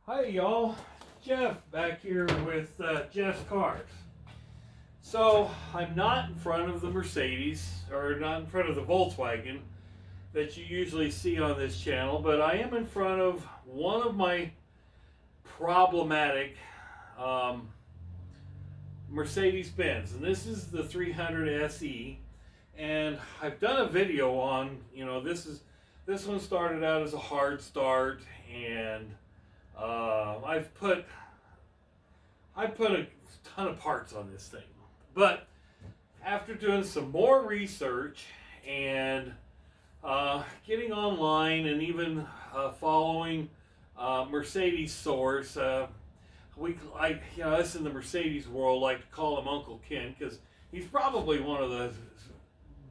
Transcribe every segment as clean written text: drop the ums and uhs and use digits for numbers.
Hi y'all, Jeff back here with Jeff's Cars. So I'm not in front of the Mercedes or not in front of the Volkswagen that you usually see on this channel, but I am in front of one of my problematic um, Mercedes Benz, and this is the 300 SE. And I've done a video on, this one started out as a hard start, and I've put a ton of parts on this thing, but after doing some more research and getting online and even following Mercedes source, us in the Mercedes world like to call him Uncle Ken because he's probably one of the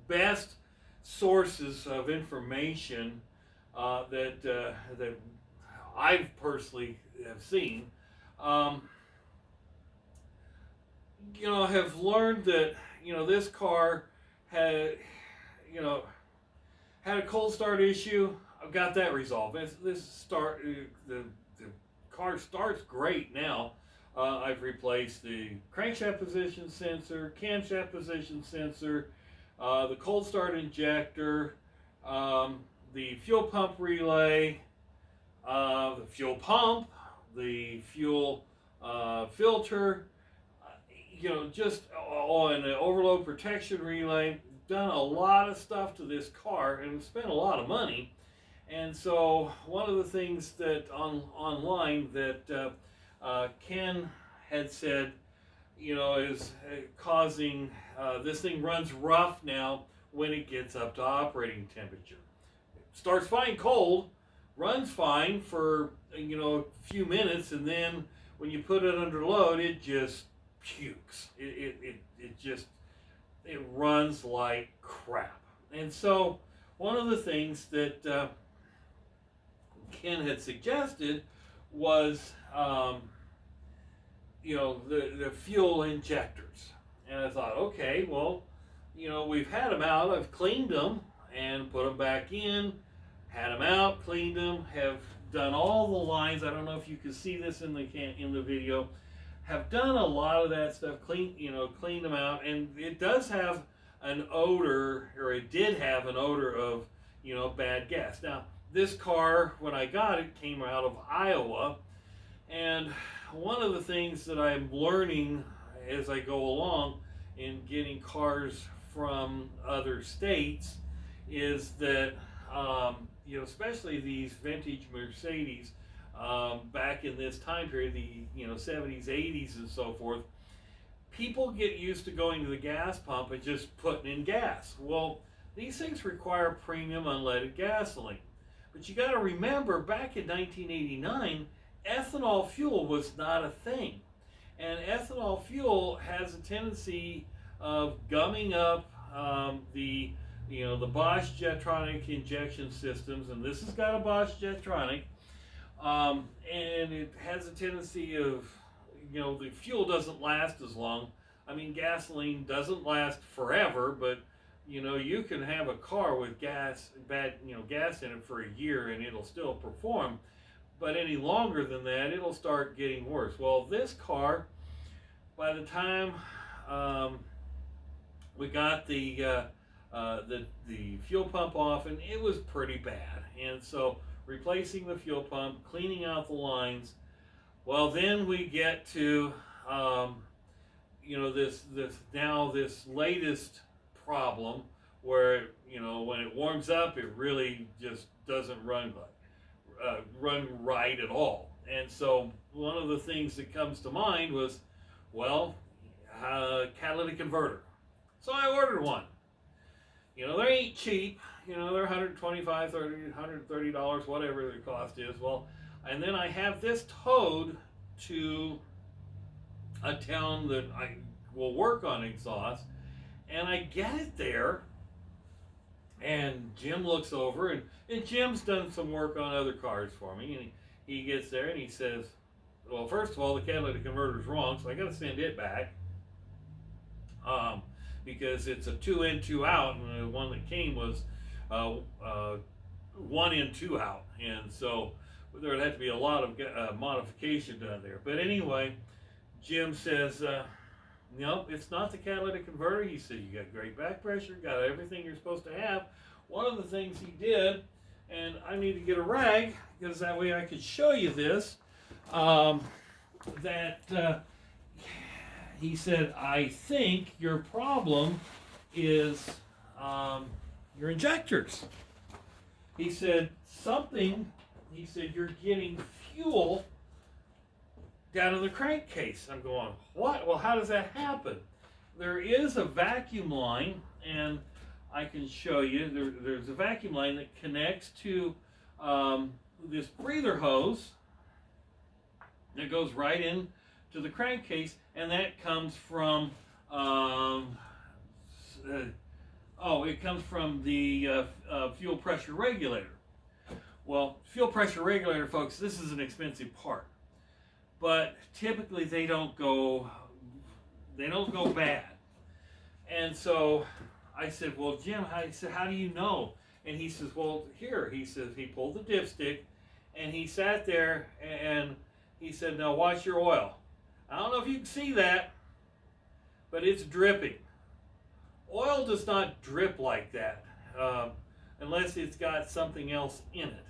best sources of information that I've personally have seen. Have learned that this car had had a cold start issue. I've got that resolved. The car starts great now. I've replaced the crankshaft position sensor, camshaft position sensor, the cold start injector, the fuel pump relay, the fuel pump, the fuel filter, and the overload protection relay. Done a lot of stuff to this car and spent a lot of money. And so one of the things that online that Ken had said, is causing this thing runs rough now when it gets up to operating temperature. Starts fine cold, runs fine for a few minutes, and then when you put it under load, it just pukes. It runs like crap. And so one of the things that Ken had suggested was the fuel injectors. And I thought, okay, well, we've had them out. I've cleaned them and put them back in. Had them out, cleaned them, have done all the lines. I don't know if you can see this in the video. Have done a lot of that stuff, cleaned them out, and it does have an odor, or it did have an odor of, bad gas. Now, this car, when I got it, came out of Iowa, and one of the things that I'm learning as I go along in getting cars from other states is that, especially these vintage Mercedes, back in this time period, the 70s, 80s, and so forth, people get used to going to the gas pump and just putting in gas. Well, these things require premium unleaded gasoline. But you got to remember, back in 1989, ethanol fuel was not a thing. And ethanol fuel has a tendency of gumming up the Bosch Jetronic injection systems, and this has got a Bosch Jetronic, and it has a tendency of, the fuel doesn't last as long. I mean, gasoline doesn't last forever, but you can have a car with gas in it for a year and it'll still perform. But any longer than that, it'll start getting worse. Well, this car, by the time we got the fuel pump off, and it was pretty bad. And so replacing the fuel pump, cleaning out the lines. Well, then we get to this latest problem where when it warms up, it really just doesn't run right at all. And so one of the things that comes to mind was, well, catalytic converter. So I ordered one. They ain't cheap. They're $125, $30, $130, whatever the cost is. Well, and then I have this towed to a town that I will work on exhaust, and I get it there, and Jim looks over, and Jim's done some work on other cars for me, and he gets there and he says, well, first of all, the catalytic converter's wrong, so I got to send it back. Because it's a 2 in, 2 out, and the one that came was 1 in, 2 out. And so there would have to be a lot of modification done there. But anyway, Jim says, nope, it's not the catalytic converter. He said, you got great back pressure, got everything you're supposed to have. One of the things he did, and I need to get a rag, because that way I could show you this, he said, I think your problem is your injectors. He said, you're getting fuel down in the crankcase. I'm going, what? Well, how does that happen? There is a vacuum line, and I can show you. There's a vacuum line that connects to this breather hose that goes right in to the crankcase, and that comes from it comes from the fuel pressure regulator. Well, fuel pressure regulator, folks, this is an expensive part, but typically they don't go bad. And so I said, well, Jim, how do you know? And he says, well, here. He says he pulled the dipstick, and he sat there, and he said, now watch your oil. I don't know if you can see that, but it's dripping. Oil does not drip like that unless it's got something else in it.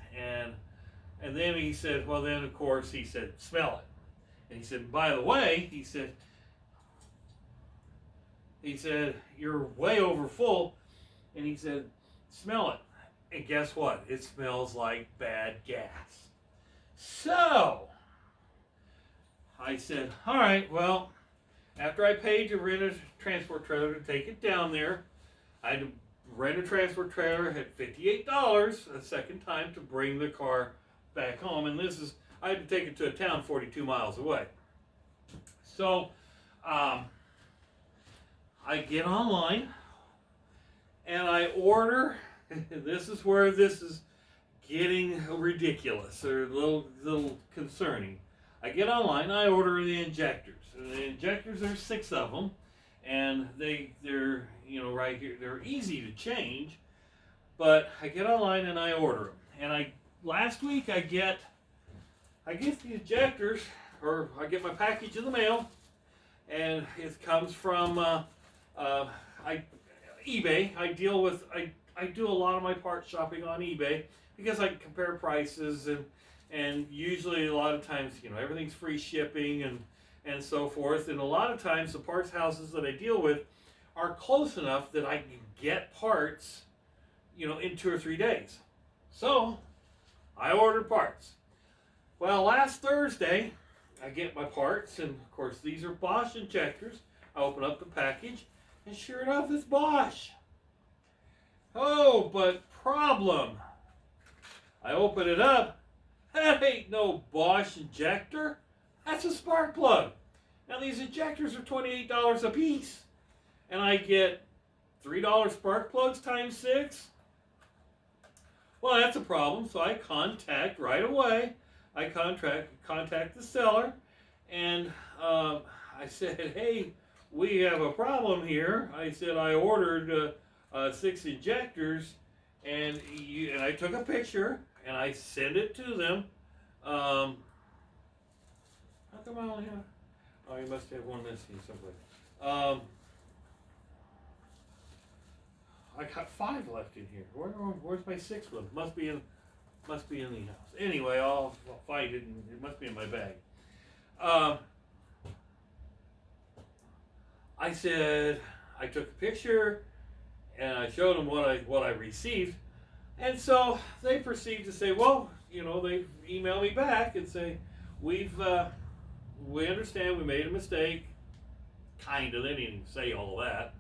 And then he said, well, then of course he said, smell it. And he said, by the way, he said, you're way over full. And he said, smell it. And guess what? It smells like bad gas. So I said, all right, well, after I paid to rent a transport trailer to take it down there, I had to rent a transport trailer at $58 a second time to bring the car back home. And I had to take it to a town 42 miles away. So I get online and I order. This is where this is getting ridiculous or a little concerning. I get online, I order the injectors. And the injectors, there's 6 of them, and they're right here. They're easy to change, but I get online and I order them. And last week I get the injectors, or I get my package in the mail, and it comes from eBay. I do a lot of my part shopping on eBay because I can compare prices and usually a lot of times everything's free shipping and so forth. And a lot of times the parts houses that I deal with are close enough that I can get parts in 2 or 3 days. So I ordered parts. Well, last Thursday I get my parts, and of course these are Bosch injectors. I open up the package, and sure enough, it's Bosch. Oh, but problem. I open it up. That ain't no Bosch injector. That's a spark plug. Now these injectors are $28 a piece. And I get $3 spark plugs times 6. Well, that's a problem. So I contact right away. I contact the seller. And I said, hey, we have a problem here. I said I ordered 6 injectors. And I took a picture. And I send it to them. How come I only have? Oh, you must have one missing someplace. I got 5 left in here. Where's my 6th one? Must be in the house. Anyway, I'll find it. And it must be in my bag. I said I took a picture, and I showed them what I received. And so they proceed to say, well, they email me back and say, we understand we made a mistake. Kind of. They didn't even say all of that.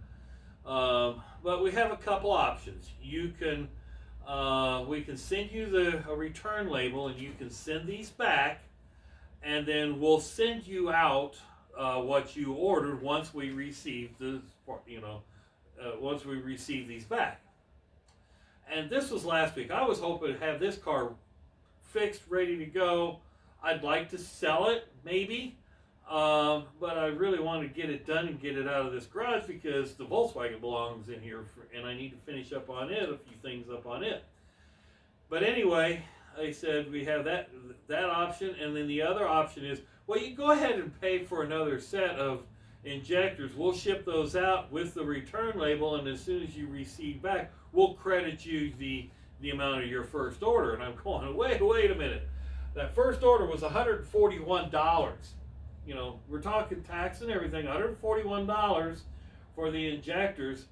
But we have a couple options. We can send you a return label, and you can send these back, and then we'll send you out what you ordered once we receive once we receive these back. And this was last week. I was hoping to have this car fixed, ready to go. I'd like to sell it, maybe. But I really want to get it done and get it out of this garage because the Volkswagen belongs in here, and I need to finish up on it, a few things up on it. But anyway, they said we have that option, and then the other option is, well, you go ahead and pay for another set of injectors. We'll ship those out with the return label, and as soon as you receive back, we'll credit you the amount of your first order. And I'm going, wait a minute. That first order was $141. You know, we're talking tax and everything, $141 for the injectors,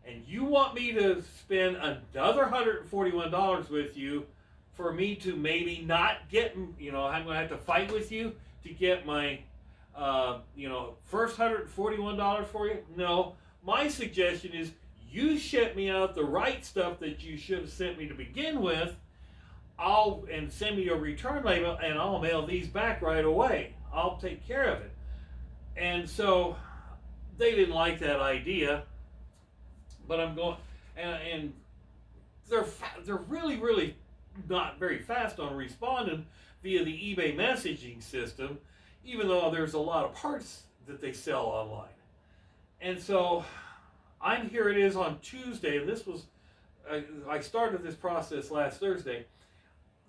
and you want me to spend another $141 with you for me to maybe not get, you know, I'm going to have to fight with you to get my, you know, first $141 for you? No. My suggestion is you ship me out the right stuff that you should have sent me to begin with, and send me a return label, and I'll mail these back right away. I'll take care of it. And so they didn't like that idea, but I'm going, and they're really not very fast on responding via the eBay messaging system, even though there's a lot of parts that they sell online. And so here it is on Tuesday, and this was, I started this process last Thursday.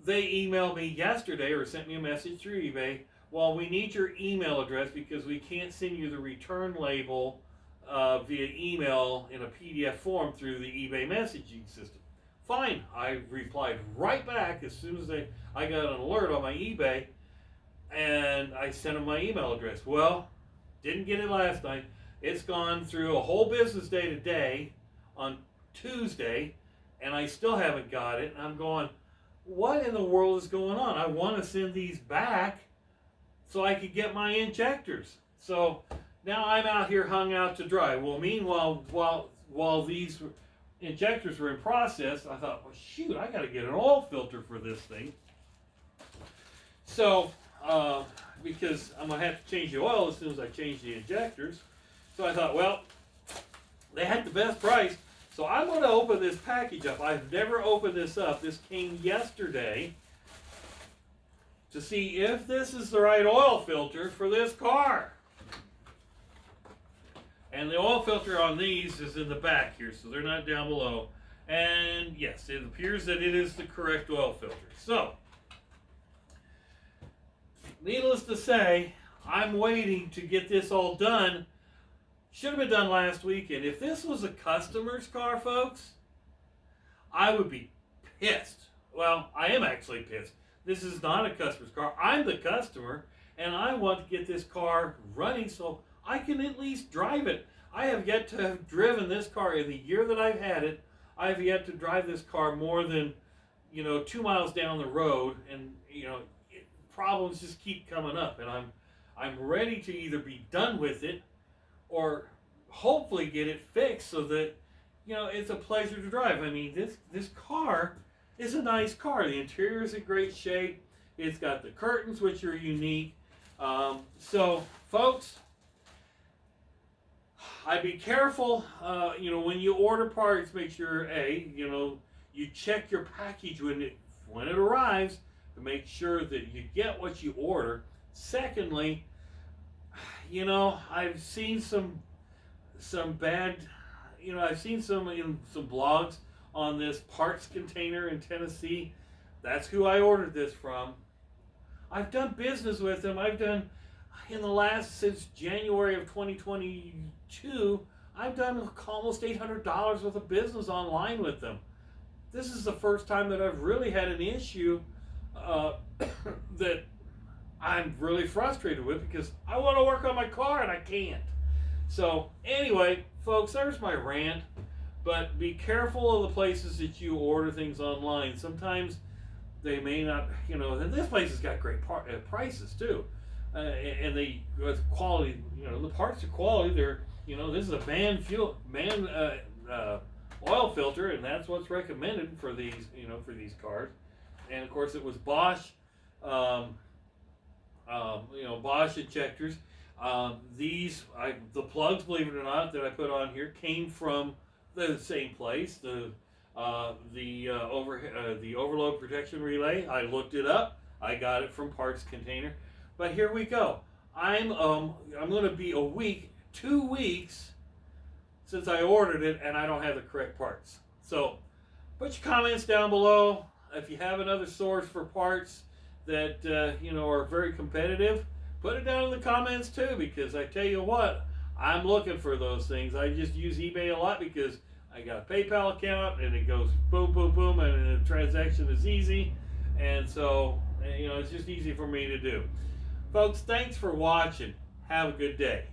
They emailed me yesterday, or sent me a message through eBay, well, we need your email address because we can't send you the return label via email in a PDF form through the eBay messaging system. Fine, I replied right back as soon as I got an alert on my eBay, and I sent them my email address. Well, didn't get it last night. It's gone through a whole business day today on Tuesday, and I still haven't got it. And I'm going, what in the world is going on? I want to send these back so I could get my injectors. So now I'm out here hung out to dry. Well, meanwhile, while these injectors were in process, I thought, well, shoot, I got to get an oil filter for this thing. So, because I'm going to have to change the oil as soon as I change the injectors. So I thought, well, they had the best price, so I'm going to open this package up. I've never opened this up. This came yesterday to see if this is the right oil filter for this car. And the oil filter on these is in the back here, so they're not down below. And yes, it appears that it is the correct oil filter. So, needless to say, I'm waiting to get this all done. Should have been done last weekend. If this was a customer's car, folks, I would be pissed. Well, I am actually pissed. This is not a customer's car. I'm the customer, and I want to get this car running so I can at least drive it. I have yet to have driven this car in the year that I've had it. I've yet to drive this car more than, 2 miles down the road, and problems just keep coming up, and I'm ready to either be done with it or hopefully get it fixed so that it's a pleasure to drive. I mean, this car is a nice car. The interior is in great shape. It's got the curtains, which are unique. So, folks, I'd be careful. When you order parts, make sure you check your package when it arrives to make sure that you get what you order. Secondly, I've seen some bad. I've seen some in some blogs on this parts container in Tennessee. That's who I ordered this from. I've done business with them. Since January of 2022, I've done almost $800 worth of business online with them. This is the first time that I've really had an issue that I'm really frustrated with because I want to work on my car and I can't. So anyway, folks, there's my rant. But be careful of the places that you order things online. Sometimes they may not, and this place has got great prices too. And the quality, the parts are quality. They're, this is a man oil filter, and that's what's recommended for these, for these cars. And of course, it was Bosch, Bosch injectors. The plugs, believe it or not, that I put on here came from the same place. The overload protection relay. I looked it up. I got it from Parts Container. But here we go. I'm going to be 2 weeks since I ordered it, and I don't have the correct parts. So, put your comments down below. if you have another source for parts that are very competitive, put it down in the comments too, because I tell you what, I'm looking for those things. I just use eBay a lot because I got a PayPal account and it goes boom, boom, boom, and the transaction is easy, and so it's just easy for me to do. Folks, thanks for watching. Have a good day.